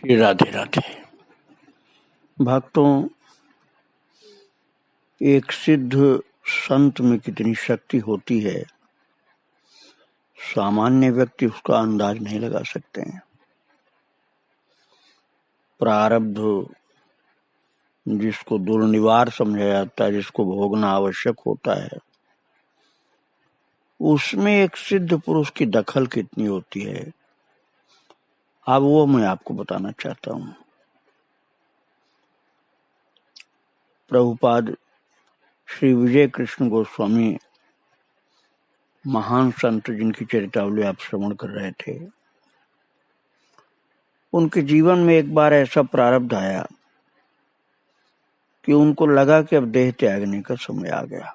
राधे राधे। भक्तों, एक सिद्ध संत में कितनी शक्ति होती है, सामान्य व्यक्ति उसका अंदाज नहीं लगा सकते हैं। प्रारब्ध जिसको दुर्निवार समझा जाता है, जिसको भोगना आवश्यक होता है, उसमें एक सिद्ध पुरुष की दखल कितनी होती है, अब वो मैं आपको बताना चाहता हूँ। प्रभुपाद श्री विजय कृष्ण गोस्वामी, महान संत जिनकी चरितावली आप श्रवण कर रहे थे, उनके जीवन में एक बार ऐसा प्रारब्ध आया कि उनको लगा कि अब देह त्यागने का समय आ गया।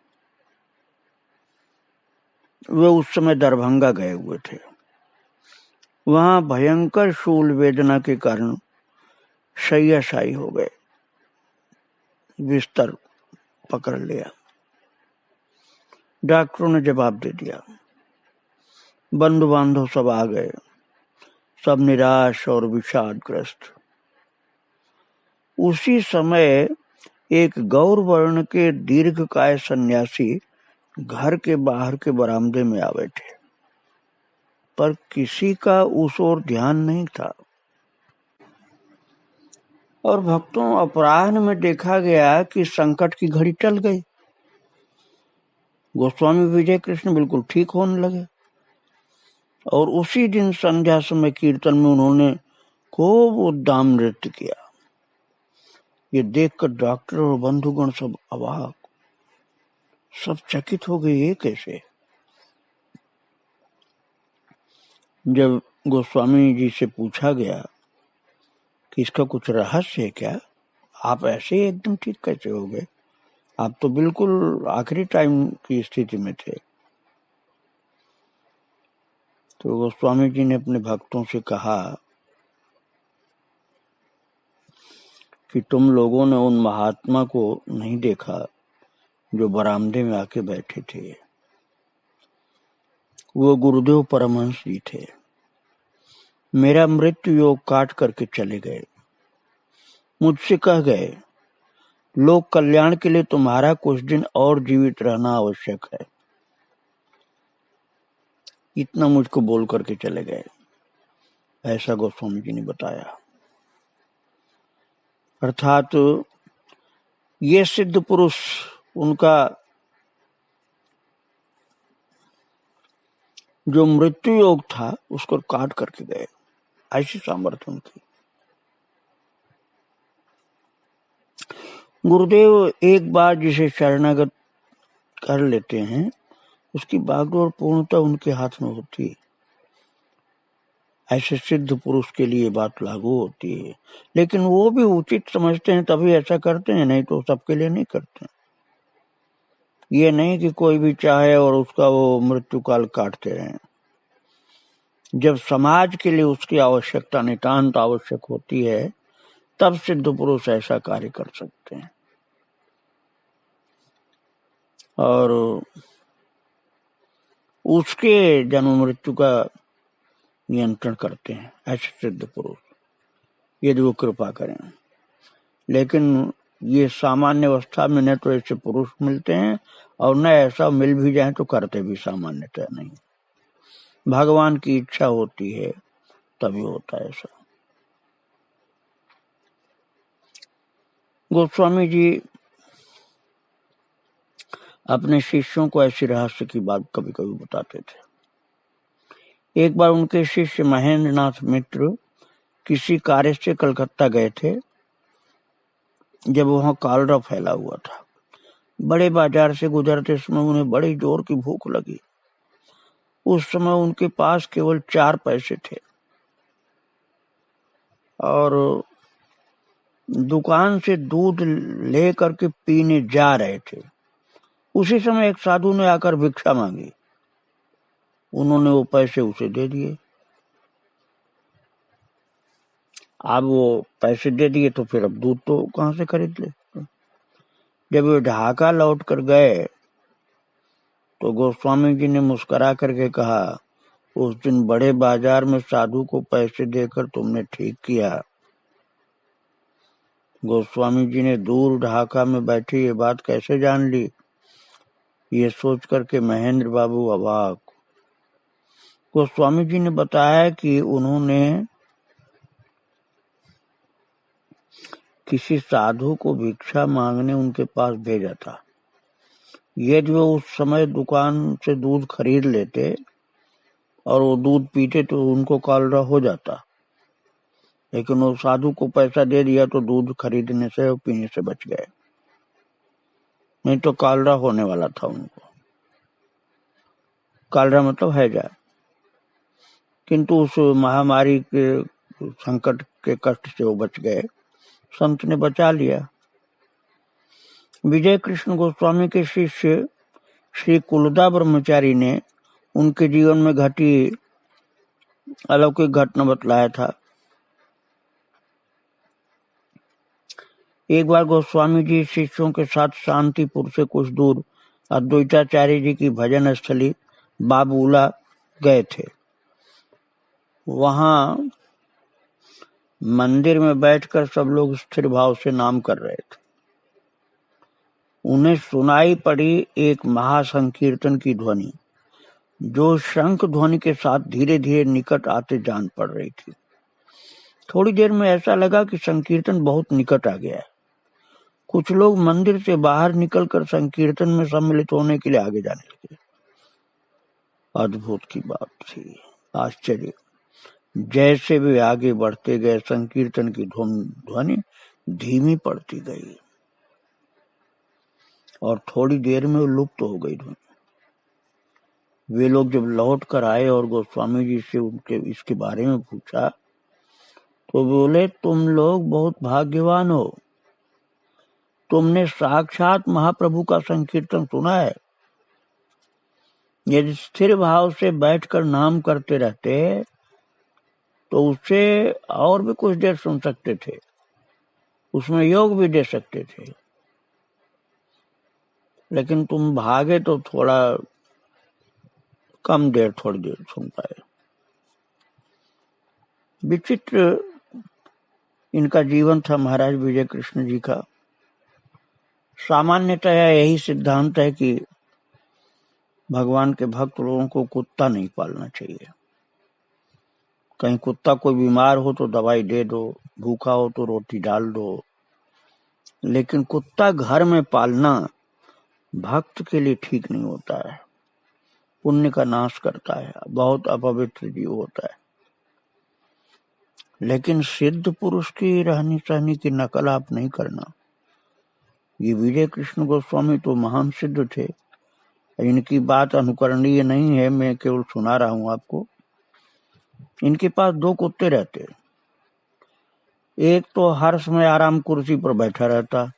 वे उस समय दरभंगा गए हुए थे। वहां भयंकर शूल वेदना के कारण शय्याशायी हो गए, बिस्तर पकड़ लिया। डॉक्टरों ने जवाब दे दिया, बंधु बांधव सब आ गए, सब निराश और विषादग्रस्त। उसी समय एक गौर वर्ण के दीर्घकाय सन्यासी घर के बाहर के बरामदे में आ बैठे, पर किसी का उस ओर ध्यान नहीं था। और भक्तों, अपराह्न में देखा गया कि संकट की घड़ी टल गई। गोस्वामी विजय कृष्ण बिल्कुल ठीक होने लगे और उसी दिन संध्या समय कीर्तन में उन्होंने खूब उद्दाम नृत्य किया। ये देखकर डॉक्टर और बंधुगण सब अवाक, सब चकित हो गए, ये कैसे? जब गोस्वामी जी से पूछा गया कि इसका कुछ रहस्य है क्या, आप ऐसे ही एकदम ठीक कैसे हो गए? आप तो बिल्कुल आखिरी टाइम की स्थिति में थे। तो गोस्वामी जी ने अपने भक्तों से कहा कि तुम लोगों ने उन महात्मा को नहीं देखा जो बरामदे में आके बैठे थे। वो गुरुदेव परमहंस जी थे। मेरा मृत्यु योग काट करके चले गए। मुझसे कह गए, लोक कल्याण के लिए तुम्हारा कुछ दिन और जीवित रहना आवश्यक है। इतना मुझको बोल करके चले गए, ऐसा गोस्वामी जी ने बताया। अर्थात ये सिद्ध पुरुष, उनका जो मृत्यु योग था उसको काट करके गए, ऐसी सामर्थ्य उनकी। गुरुदेव एक बार जिसे शरणागत कर लेते हैं, उसकी बागडोर पूर्णतः उनके हाथ में होती है। ऐसे सिद्ध पुरुष के लिए बात लागू होती है, लेकिन वो भी उचित समझते हैं तभी ऐसा करते हैं, नहीं तो सबके लिए नहीं करते। ये नहीं कि कोई भी चाहे और उसका वो मृत्यु काल काटते रहें। जब समाज के लिए उसकी आवश्यकता नितांत आवश्यक होती है, तब सिद्ध पुरुष ऐसा कार्य कर सकते हैं और उसके जन्म मृत्यु का नियंत्रण करते हैं, ऐसे सिद्ध पुरुष, यदि वो कृपा करें। लेकिन ये सामान्य अवस्था में न तो ऐसे पुरुष मिलते हैं और न ऐसा मिल भी जाए तो करते भी सामान्यतः नहीं। भगवान की इच्छा होती है तभी होता है ऐसा। गोस्वामी जी अपने शिष्यों को ऐसी रहस्य की बात कभी कभी बताते थे। एक बार उनके शिष्य महेंद्र नाथ मित्र किसी कार्य से कलकत्ता गए थे। जब वहां कॉलरा फैला हुआ था, बड़े बाजार से गुजरते समय उन्हें बड़ी जोर की भूख लगी। उस समय उनके पास केवल 4 पैसे थे और दुकान से दूध ले करके पीने जा रहे थे। उसी समय एक साधु ने आकर भिक्षा मांगी। उन्होंने वो पैसे उसे दे दिए। अब वो पैसे दे दिए तो फिर अब दूध तो कहां से खरीद ले। जब वे ढाका लौट कर गए तो गोस्वामी जी ने मुस्कुरा करके कहा, उस दिन बड़े बाजार में साधु को पैसे देकर तुमने ठीक किया। गोस्वामी जी ने दूर ढाका में बैठी ये बात कैसे जान ली, ये सोच करके महेंद्र बाबू अवाक। गोस्वामी जी ने बताया कि उन्होंने किसी साधु को भिक्षा मांगने उनके पास भेजा था। यदि वो उस समय दुकान से दूध खरीद लेते और वो दूध पीते तो उनको कॉलरा हो जाता, लेकिन वो साधु को पैसा दे दिया तो दूध खरीदने से और पीने से बच गए, नहीं तो कॉलरा होने वाला था उनको। कॉलरा मतलब हैजा। किंतु उस महामारी के संकट के कष्ट से वो बच गए, संत ने बचा लिया। विजय कृष्ण गोस्वामी के शिष्य श्री कुलदा ब्रह्मचारी ने उनके जीवन में घटी अलौकिक घटना बतलाया था। एक बार गोस्वामी जी शिष्यों के साथ शांतिपुर से कुछ दूर अद्वैताचार्य जी की भजन स्थली बाबूला गए थे। वहां मंदिर में बैठकर सब लोग स्थिर भाव से नाम कर रहे थे। उन्हें सुनाई पड़ी एक महासंकीर्तन की ध्वनि, जो शंख ध्वनि के साथ धीरे धीरे निकट आते जान पड़ रही थी। थोड़ी देर में ऐसा लगा कि संकीर्तन बहुत निकट आ गया है। कुछ लोग मंदिर से बाहर निकलकर संकीर्तन में सम्मिलित होने के लिए आगे जाने लगे। अद्भुत की बात थी, आश्चर्य। जैसे वे आगे बढ़ते गए संकीर्तन की ध्वनि धीमी पड़ती गई और थोड़ी देर में लुप्त हो गई ध्वनि। वे लोग जब लौट कर आए और गोस्वामी जी से उनके इसके बारे में पूछा तो बोले, तुम लोग बहुत भाग्यवान हो, तुमने साक्षात महाप्रभु का संकीर्तन सुना है। यदि स्थिर भाव से बैठकर नाम करते रहते तो उससे और भी कुछ देर सुन सकते थे, उसमें योग भी दे सकते थे, लेकिन तुम भागे तो थोड़ा कम देर थोड़ी देर सुन पाए। विचित्र इनका जीवन था महाराज विजय कृष्ण जी का। सामान्यतः यही सिद्धांत है कि भगवान के भक्त लोगों को कुत्ता नहीं पालना चाहिए। कहीं कुत्ता कोई बीमार हो तो दवाई दे दो, भूखा हो तो रोटी डाल दो, लेकिन कुत्ता घर में पालना भक्त के लिए ठीक नहीं होता है, पुण्य का नाश करता है, बहुत अपवित्र जीव होता है। लेकिन सिद्ध पुरुष की रहनी सहनी की नकल आप नहीं करना। ये विजय कृष्ण गोस्वामी तो महान सिद्ध थे, इनकी बात अनुकरणीय नहीं है, मैं केवल सुना रहा हूं आपको। इनके पास 2 कुत्ते रहते, एक तो हर समय आराम कुर्सी पर बैठा रहता,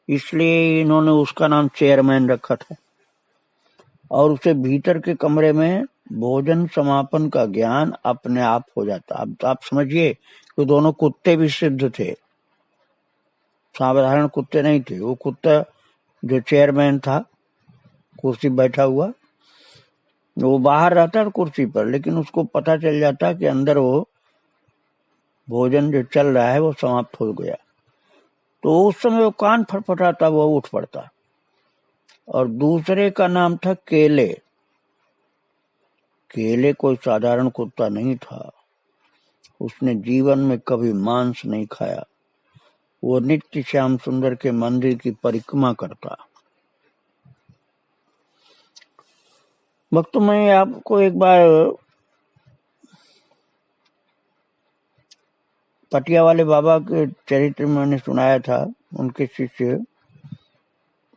इसलिए इन्होंने उसका नाम चेयरमैन रखा था, और उसे भीतर के कमरे में भोजन समापन का ज्ञान अपने आप हो जाता। अब आप समझिए कि दोनों कुत्ते भी सिद्ध थे, साधारण कुत्ते नहीं थे। वो कुत्ता जो चेयरमैन था कुर्सी बैठा हुआ, वो बाहर रहता है कुर्सी पर, लेकिन उसको पता चल जाता कि अंदर वो भोजन जो चल रहा है वो समाप्त हो गया, तो उस समय वो कान फटफटाता, वो उठ पड़ता। और दूसरे का नाम था केले। केले कोई साधारण कुत्ता नहीं था, उसने जीवन में कभी मांस नहीं खाया, वो नित्य श्याम सुंदर के मंदिर की परिक्रमा करता। भक्तों, मैं आपको एक बार पटिया वाले बाबा के चरित्र में मैंने सुनाया था, उनके शिष्य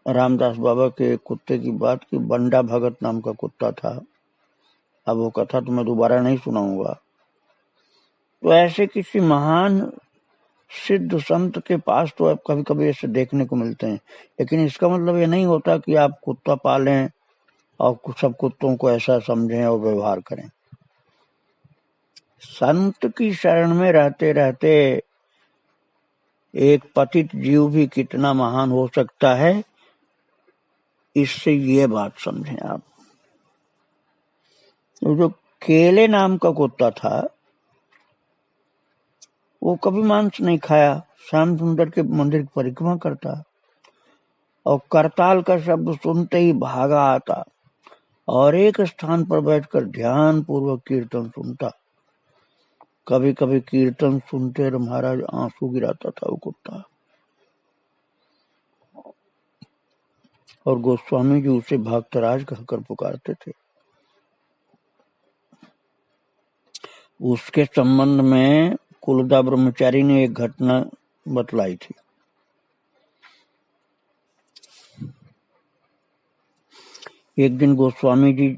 रामदास बाबा के कुत्ते की बात की। बंडा भगत नाम का कुत्ता था। अब वो कथा तो मैं दोबारा नहीं सुनाऊंगा। तो ऐसे किसी महान सिद्ध संत के पास तो अब कभी कभी ऐसे देखने को मिलते हैं, लेकिन इसका मतलब ये नहीं होता कि आप कुत्ता पालें और सब कुत्तों को ऐसा समझें और व्यवहार करें। संत की शरण में रहते रहते एक पतित जीव भी कितना महान हो सकता है, इससे ये बात समझें आप। जो केले नाम का कुत्ता था, वो कभी मांस नहीं खाया, श्याम सुंदर के मंदिर की परिक्रमा करता और करताल का शब्द सुनते ही भागा आता और एक स्थान पर बैठकर ध्यान पूर्वक कीर्तन सुनता। कभी कभी कीर्तन सुनते महाराज आंसू गिराता था वो कुत्ता, और गोस्वामी जी उसे भक्तराज कहकर पुकारते थे। उसके संबंध में कुलदा ब्रह्मचारी ने एक घटना बतलाई थी। एक दिन गोस्वामी जी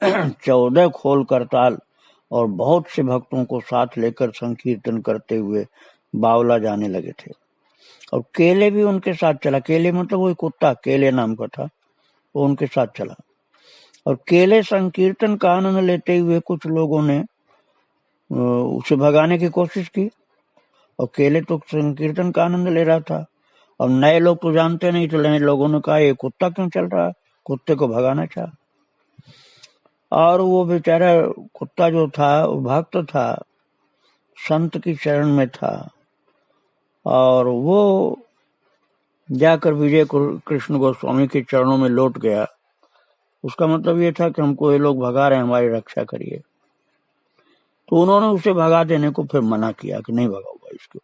14 खोल करताल और बहुत से भक्तों को साथ लेकर संकीर्तन करते हुए बावला जाने लगे थे, और केले भी उनके साथ चला। केले मतलब वही कुत्ता, केले नाम का था, वो उनके साथ चला। और केले संकीर्तन का आनंद लेते हुए कुछ लोगों ने उसे भगाने की कोशिश की, और केले तो संकीर्तन का आनंद ले रहा था। और नए लोग तो जानते नहीं, तो नए लोगों ने कहा ये कुत्ता क्यों चल रहा है, कुत्ते को भगाना चाहा। और वो बेचारा कुत्ता जो था वो भक्त था, संत की शरण में था, और वो जाकर विजय कृष्ण गोस्वामी के चरणों में लौट गया। उसका मतलब ये था कि हमको ये लोग भगा रहे हैं, हमारी रक्षा करिए। तो उन्होंने उसे भगा देने को फिर मना किया कि नहीं भगाऊंगा इसको।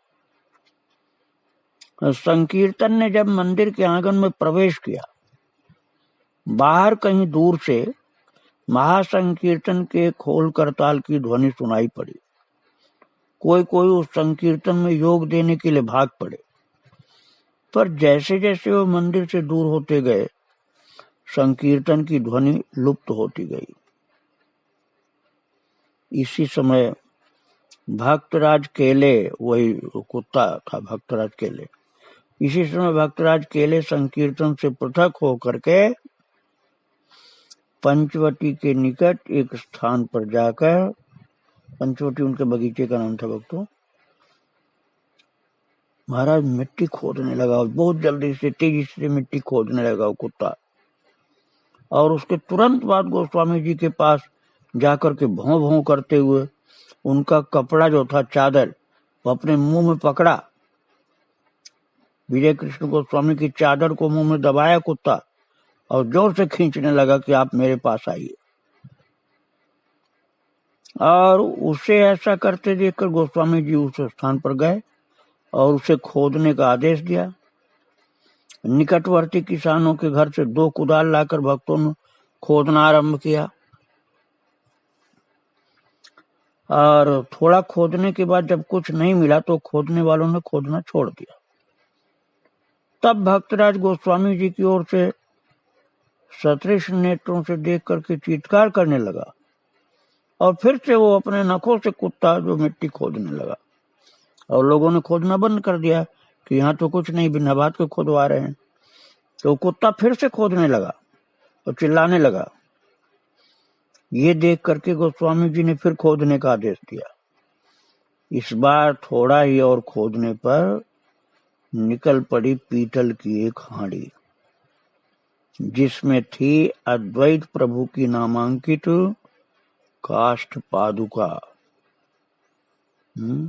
संकीर्तन ने जब मंदिर के आंगन में प्रवेश किया, बाहर कहीं दूर से महासंकीर्तन के खोल करताल की ध्वनि सुनाई पड़ी। कोई कोई उस संकीर्तन में योग देने के लिए भाग पड़े, पर जैसे जैसे वो मंदिर से दूर होते गए, संकीर्तन की ध्वनि लुप्त होती गई। इसी समय भक्तराज केले, वही कुत्ता था भक्तराज केले, इसी समय भक्तराज केले संकीर्तन से पृथक होकर के पंचवटी के निकट एक स्थान पर जाकर, पंचवटी उनके बगीचे का नाम था भक्तों, महाराज मिट्टी खोदने लगा। बहुत जल्दी से तेजी से मिट्टी खोदने लगा वो कुत्ता, और उसके तुरंत बाद गोस्वामी जी के पास जाकर के भौं भौं करते हुए उनका कपड़ा जो था, चादर, वो अपने मुंह में पकड़ा। विजय कृष्ण गोस्वामी की चादर को मुंह में दबाया कुत्ता, और जोर से खींचने लगा कि आप मेरे पास आइए। और उसे ऐसा करते देखकर गोस्वामी जी उस स्थान पर गए और उसे खोदने का आदेश दिया। निकटवर्ती किसानों के घर से 2 कुदाल लाकर भक्तों ने खोदना आरंभ किया, और थोड़ा खोदने के बाद जब कुछ नहीं मिला तो खोदने वालों ने खोदना छोड़ दिया। तब भक्तराज गोस्वामी जी की ओर से सतृष नेत्रों से देख करके चीत्कार करने लगा, और फिर से वो अपने नखों से कुत्ता जो मिट्टी खोदने लगा, और लोगों ने खोदना बंद कर दिया कि यहाँ तो कुछ नहीं, बिना बात के खोदवा रहे हैं। तो कुत्ता फिर से खोदने लगा और चिल्लाने लगा। ये देख करके गोस्वामी जी ने फिर खोदने का आदेश दिया। इस बार थोड़ा ही और खोदने पर निकल पड़ी पीतल की एक हांडी, जिसमें थी अद्वैत प्रभु की नामांकित काष्ठ पादुका।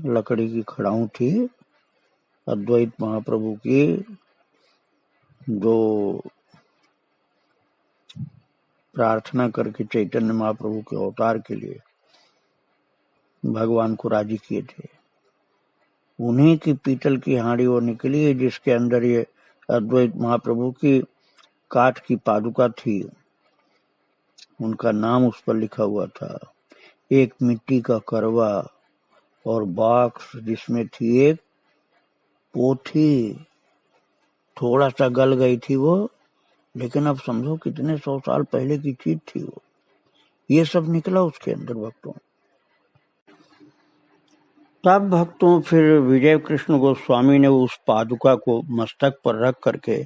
लकड़ी की खड़ाऊ थी अद्वैत महाप्रभु की, जो प्रार्थना करके चैतन्य महाप्रभु के अवतार के लिए भगवान को राजी किए थे। उन्हीं की पीतल की हांडी वो निकली, जिसके अंदर ये अद्वैत महाप्रभु की काठ की पादुका थी। उनका नाम उस पर लिखा हुआ था। एक मिट्टी का करवा और बॉक्स, जिसमें थी एक पोथी। थोड़ा सा गल गई थी वो, लेकिन अब समझो कितने 100 साल पहले की चीज थी वो। ये सब निकला उसके अंदर भक्तों। तब भक्तों फिर विजय कृष्ण गोस्वामी ने उस पादुका को मस्तक पर रख करके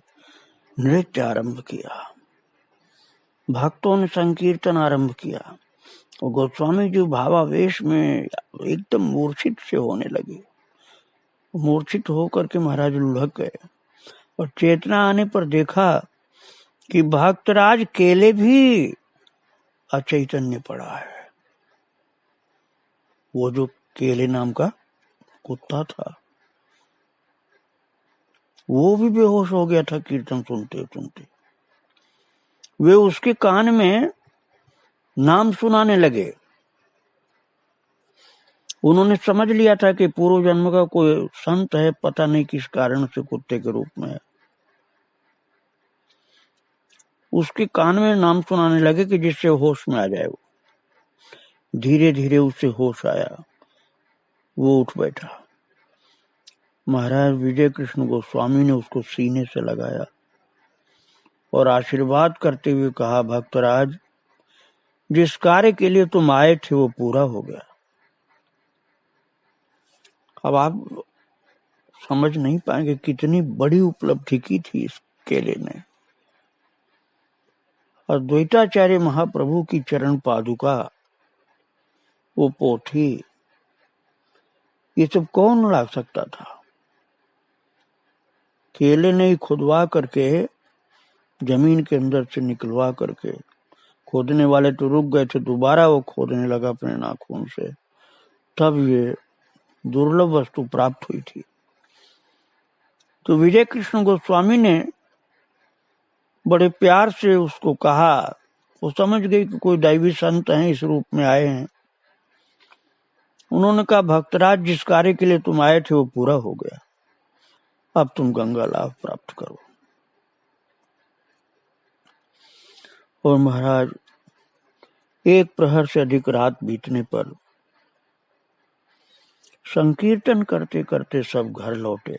नृत्य आरंभ किया। भक्तों ने संकीर्तन आरंभ किया, और गोस्वामी जी भावावेश में एकदम मूर्छित से होने लगे। मूर्छित होकर के महाराज लुढ़क गए, और चेतना आने पर देखा कि भक्तराज केले भी अचैतन्य पड़ा है। वो जो केले नाम का कुत्ता था, वो भी बेहोश हो गया था कीर्तन सुनते सुनते। वे उसके कान में नाम सुनाने लगे। उन्होंने समझ लिया था कि पूर्व जन्म का कोई संत है, पता नहीं किस कारण से कुत्ते के रूप में है। उसके कान में नाम सुनाने लगे कि जिससे होश में आ जाए। वो धीरे धीरे उससे होश आया, वो उठ बैठा। महाराज विजय कृष्ण गोस्वामी ने उसको सीने से लगाया और आशीर्वाद करते हुए कहा, भक्तराज, जिस कार्य के लिए तुम आए थे वो पूरा हो गया। अब आप समझ नहीं पाएंगे कितनी बड़ी उपलब्धि की थी इस केले ने। अद्वैताचार्य महाप्रभु की चरण पादुका, वो पोथी, ये सब कौन ला सकता था? केले ने ही खुदवा करके, जमीन के अंदर से निकलवा करके, खोदने वाले तो रुक गए थे, दोबारा वो खोदने लगा अपने नाखून से, तब ये दुर्लभ वस्तु प्राप्त हुई थी। तो विजय कृष्ण गोस्वामी ने बड़े प्यार से उसको कहा। वो समझ गई कि कोई दैवी संत हैं, इस रूप में आए हैं। उन्होंने कहा, भक्तराज, जिस कार्य के लिए तुम आए थे वो पूरा हो गया, अब तुम गंगा लाभ प्राप्त करो। और महाराज एक प्रहर से अधिक रात बीतने पर संकीर्तन करते करते सब घर लौटे।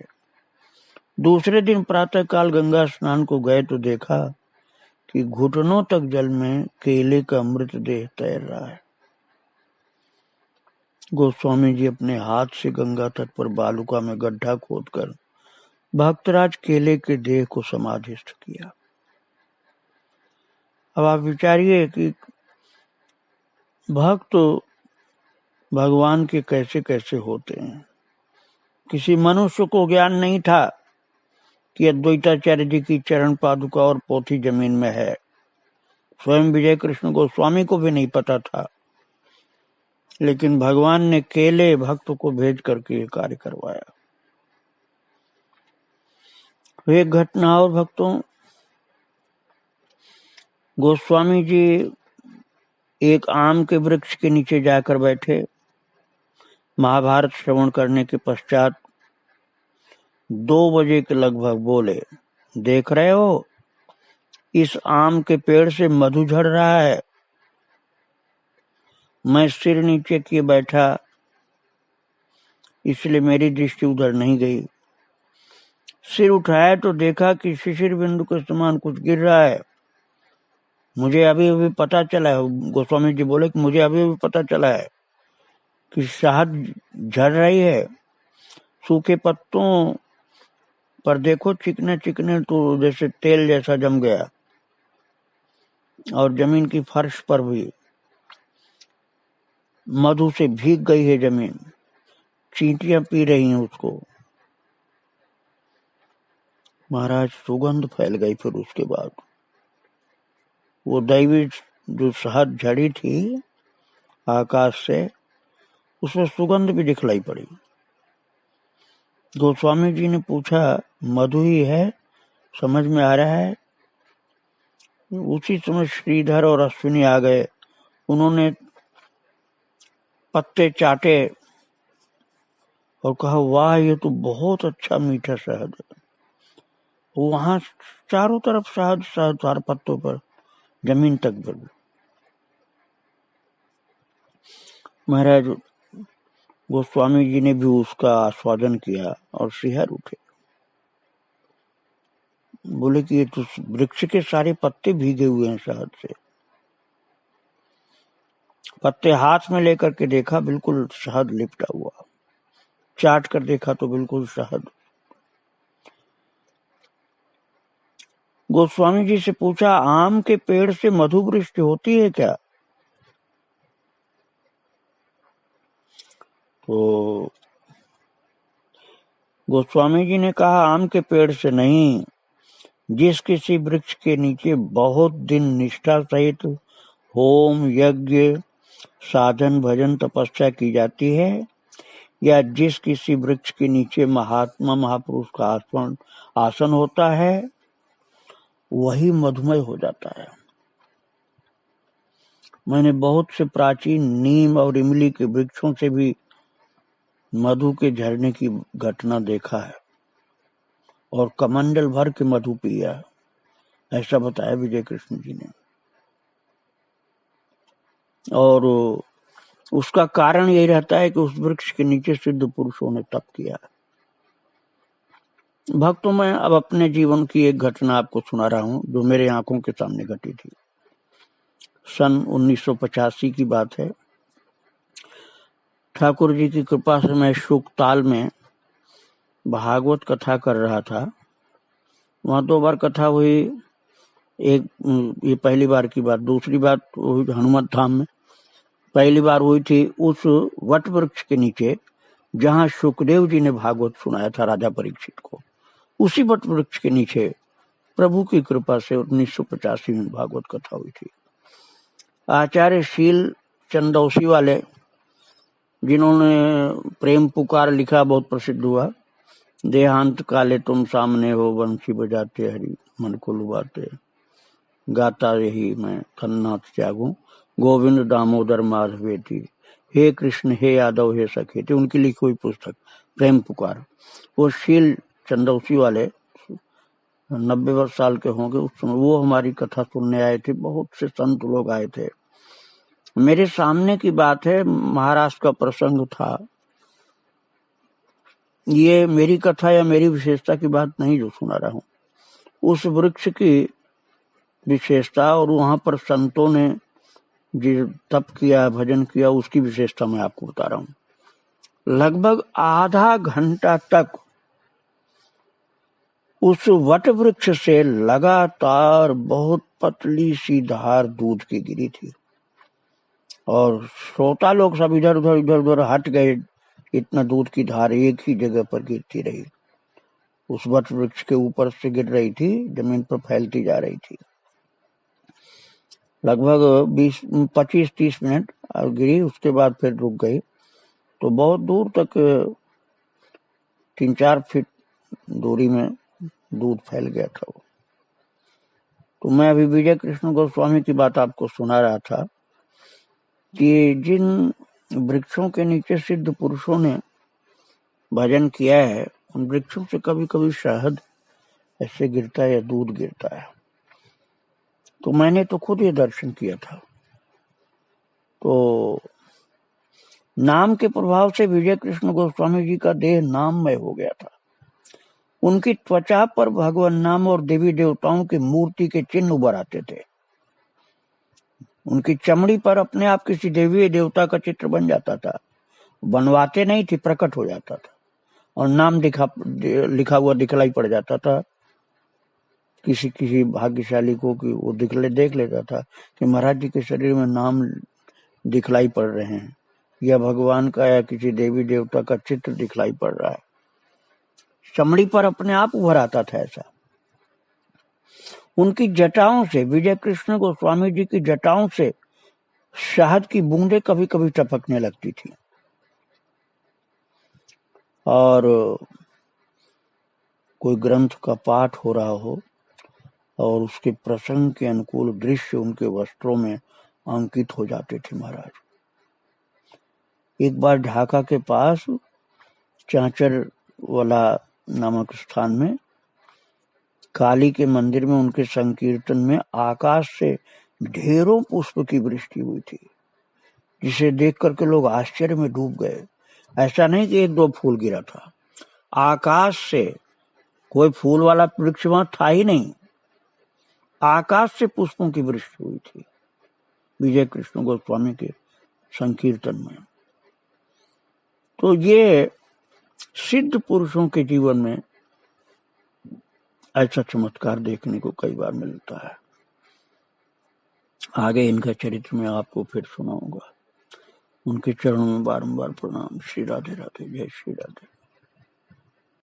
दूसरे दिन प्रातः काल गंगा स्नान को गए तो देखा कि घुटनों तक जल में केले का मृतदेह तैर रहा है। गोस्वामी जी अपने हाथ से गंगा तट पर बालुका में गड्ढा खोदकर भक्तराज केले के देह को समाधिस्थ किया। अब आप विचारिए कि भक्त भगवान के कैसे कैसे होते हैं। किसी मनुष्य को ज्ञान नहीं था कि अद्वैताचार्य जी की चरण पादुका और पोथी जमीन में है। स्वयं विजय कृष्ण गोस्वामी को भी नहीं पता था, लेकिन भगवान ने केले भक्त को भेज करके ये कार्य करवाया। एक घटना और भक्तों, गोस्वामी जी एक आम के वृक्ष के नीचे जाकर बैठे। महाभारत श्रवण करने के पश्चात 2 बजे के लगभग बोले, देख रहे हो, इस आम के पेड़ से मधु झड़ रहा है। मैं सिर नीचे किए बैठा, इसलिए मेरी दृष्टि उधर नहीं गई। सिर उठाया तो देखा कि शिशिर बिंदु के समान कुछ गिर रहा है। मुझे अभी अभी पता चला है, गोस्वामी जी बोले कि मुझे अभी अभी पता चला है कि शहद झड़ रही है। सूखे पत्तों पर देखो चिकने चिकने तो जैसे तेल जैसा जम गया, और जमीन की फर्श पर भी मधु से भीग गई है जमीन, चींटियां पी रही हैं उसको। महाराज सुगंध फैल गई। फिर उसके बाद वो दैवी जो शहद झड़ी थी आकाश से, उसमें सुगंध भी दिखलाई पड़ी। गोस्वामी जी ने पूछा, मधु ही है, समझ में आ रहा है? उसी समय श्रीधर और अश्विनी आ गए। उन्होंने पत्ते चाटे और कहा, वाह, ये तो बहुत अच्छा मीठा शहद है। वहां चारों तरफ शहद शहद, हर पत्तों पर, जमीन तक भी। महाराज गोस्वामी जी ने भी उसका आस्वादन किया और सिहर उठे। बोले कि ये तो वृक्ष के सारे पत्ते भीगे हुए हैं शहद से। पत्ते हाथ में लेकर के देखा, बिल्कुल शहद लिपटा हुआ। चाट कर देखा तो बिल्कुल शहद। गोस्वामी जी से पूछा, आम के पेड़ से मधु वृष्टि होती है क्या? तो गोस्वामी जी ने कहा, आम के पेड़ से नहीं, जिस किसी वृक्ष के नीचे बहुत दिन निष्ठा सहित होम यज्ञ साधन भजन तपस्या की जाती है, या जिस किसी वृक्ष के नीचे महात्मा महापुरुष का आसन होता है वही मधुमय हो जाता है। मैंने बहुत से प्राचीन नीम और इमली के वृक्षों से भी मधु के झरने की घटना देखा है और कमंडल भर के मधु पिया है, ऐसा बताया विजय कृष्ण जी ने। और उसका कारण यही रहता है कि उस वृक्ष के नीचे सिद्ध पुरुषों ने तप किया है। भक्तों, मैं अब अपने जीवन की एक घटना आपको सुना रहा हूं जो मेरे आंखों के सामने घटी थी। सन 1985 की बात है। ठाकुर जी की कृपा से मैं शुकताल में भागवत कथा कर रहा था। वहां 2 बार कथा हुई। एक ये पहली बार की बात। दूसरी बात हुई हनुमत धाम में। पहली बार हुई थी उस वट वृक्ष के नीचे जहां सुखदेव जी ने भागवत सुनाया था राजा परीक्षित को। उसी वट वृक्ष के नीचे प्रभु की कृपा से 1985 में भागवत कथा हुई थी। आचार्य शील चंदौसी वाले, जिन्होंने प्रेम पुकार लिखा, बहुत प्रसिद्ध हुआ। देहांत काले तुम सामने हो, बंसी बजाते हरि मन को लुभाते, गाता यही मैं खन्नाथ त्यागू, गोविंद दामोदर माधवेती, हे कृष्ण हे यादव हे सखे थी उनकी लिखी हुई पुस्तक प्रेम पुकार। वो शील चंदौसी वाले 90 साल के होंगे उस समय। वो हमारी कथा सुनने आए थे। बहुत से संत लोग आए थे। मेरे सामने की बात है, महाराष्ट्र का प्रसंग था। ये मेरी कथा या मेरी विशेषता की बात नहीं जो सुना रहा हूं, उस वृक्ष की विशेषता और वहां पर संतों ने जो तप किया, भजन किया, उसकी विशेषता मैं आपको बता रहा हूं। लगभग आधा घंटा तक उस वट वृक्ष से लगातार बहुत पतली सी धार दूध की गिरी थी और श्रोता लोग सब इधर उधर हट गए। इतना दूध की धार एक ही जगह पर गिरती रही। उस वट वृक्ष के ऊपर से गिर रही थी, जमीन पर फैलती जा रही थी। लगभग 25-30 मिनट गिरी, उसके बाद फिर रुक गई। तो बहुत दूर तक 3-4 फीट दूरी में दूध फैल गया था वो। तो मैं अभी विजय कृष्ण गोस्वामी की बात आपको सुना रहा था कि जिन वृक्षों के नीचे सिद्ध पुरुषों ने भजन किया है, उन वृक्षों से कभी कभी शहद ऐसे गिरता है या दूध गिरता है। तो मैंने तो खुद ये दर्शन किया था। तो नाम के प्रभाव से विजय कृष्ण गोस्वामी जी का देह नाममय हो गया था। उनकी त्वचा पर भगवान नाम और देवी देवताओं की मूर्ति के चिन्ह उभर आते थे। उनकी चमड़ी पर अपने आप किसी देवी देवता का चित्र बन जाता था। बनवाते नहीं थे, प्रकट हो जाता था और नाम लिखा हुआ दिखलाई पड़ जाता था किसी किसी भाग्यशाली को, कि वो देख लेता था कि महाराज जी के शरीर में नाम दिखलाई पड़ रहे हैं, या भगवान का या किसी देवी देवता का चित्र दिखलाई पड़ रहा है। चमड़ी पर अपने आप उभर आता था ऐसा। उनकी जटाओं से, विजय कृष्ण गोस्वामी जी की जटाओं से शहद की बूंदें कभी कभी टपकने लगती थी। और कोई ग्रंथ का पाठ हो रहा हो और उसके प्रसंग के अनुकूल दृश्य उनके वस्त्रों में अंकित हो जाते थे महाराज। एक बार ढाका के पास चांचर वाला नामक स्थान में काली के मंदिर में उनके संकीर्तन में आकाश से ढेरों पुष्प की वृष्टि हुई थी, जिसे देख करके लोग आश्चर्य में डूब गए। ऐसा नहीं कि 1-2 फूल गिरा था, आकाश से। कोई फूल वाला वृक्ष वहां था ही नहीं, आकाश से पुष्पों की वृष्टि हुई थी विजय कृष्ण गोस्वामी के संकीर्तन में। तो ये सिद्ध पुरुषों के जीवन में ऐसा चमत्कार देखने को कई बार मिलता है। आगे इनका चरित्र मैं आपको फिर सुनाऊंगा। उनके चरणों में बारंबार प्रणाम। श्री राधे राधे। जय श्री राधे।